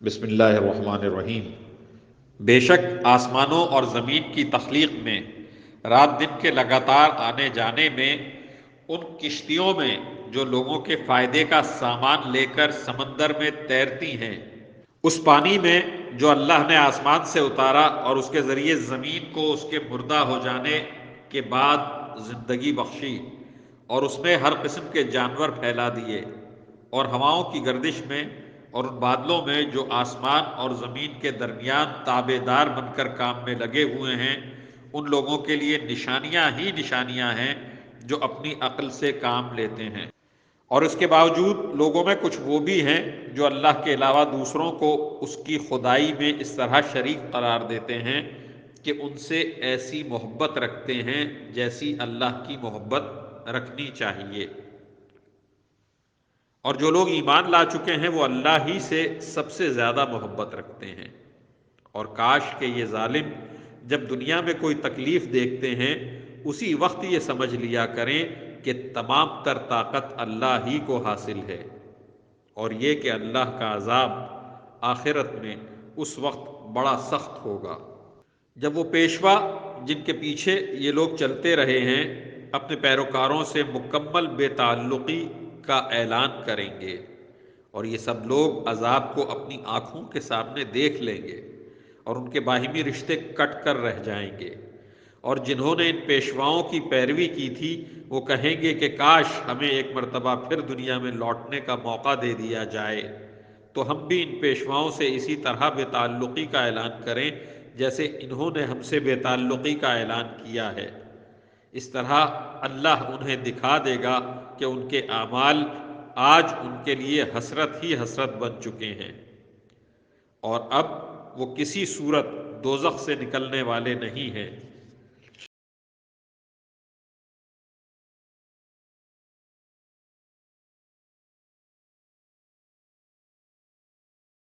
بسم اللہ الرحمن الرحیم۔ بے شک آسمانوں اور زمین کی تخلیق میں، رات دن کے لگاتار آنے جانے میں، ان کشتیوں میں جو لوگوں کے فائدے کا سامان لے کر سمندر میں تیرتی ہیں، اس پانی میں جو اللہ نے آسمان سے اتارا اور اس کے ذریعے زمین کو اس کے مردہ ہو جانے کے بعد زندگی بخشی، اور اس میں ہر قسم کے جانور پھیلا دیے، اور ہواؤں کی گردش میں اور ان بادلوں میں جو آسمان اور زمین کے درمیان تابع دار بن کر کام میں لگے ہوئے ہیں، ان لوگوں کے لیے نشانیاں ہی نشانیاں ہیں جو اپنی عقل سے کام لیتے ہیں۔ اور اس کے باوجود لوگوں میں کچھ وہ بھی ہیں جو اللہ کے علاوہ دوسروں کو اس کی خدائی میں اس طرح شریک قرار دیتے ہیں کہ ان سے ایسی محبت رکھتے ہیں جیسی اللہ کی محبت رکھنی چاہیے۔ اور جو لوگ ایمان لا چکے ہیں وہ اللہ ہی سے سب سے زیادہ محبت رکھتے ہیں۔ اور کاش کہ یہ ظالم جب دنیا میں کوئی تکلیف دیکھتے ہیں اسی وقت یہ سمجھ لیا کریں کہ تمام تر طاقت اللہ ہی کو حاصل ہے، اور یہ کہ اللہ کا عذاب آخرت میں اس وقت بڑا سخت ہوگا جب وہ پیشوا جن کے پیچھے یہ لوگ چلتے رہے ہیں اپنے پیروکاروں سے مکمل بے تعلقی کا اعلان کریں گے، اور یہ سب لوگ عذاب کو اپنی آنکھوں کے سامنے دیکھ لیں گے، اور ان کے باہمی رشتے کٹ کر رہ جائیں گے۔ اور جنہوں نے ان پیشواؤں کی پیروی کی تھی وہ کہیں گے کہ کاش ہمیں ایک مرتبہ پھر دنیا میں لوٹنے کا موقع دے دیا جائے تو ہم بھی ان پیشواؤں سے اسی طرح بے تعلقی کا اعلان کریں جیسے انہوں نے ہم سے بے تعلقی کا اعلان کیا ہے۔ اس طرح اللہ انہیں دکھا دے گا کہ ان کے اعمال آج ان کے لیے حسرت ہی حسرت بن چکے ہیں، اور اب وہ کسی صورت دوزخ سے نکلنے والے نہیں ہیں۔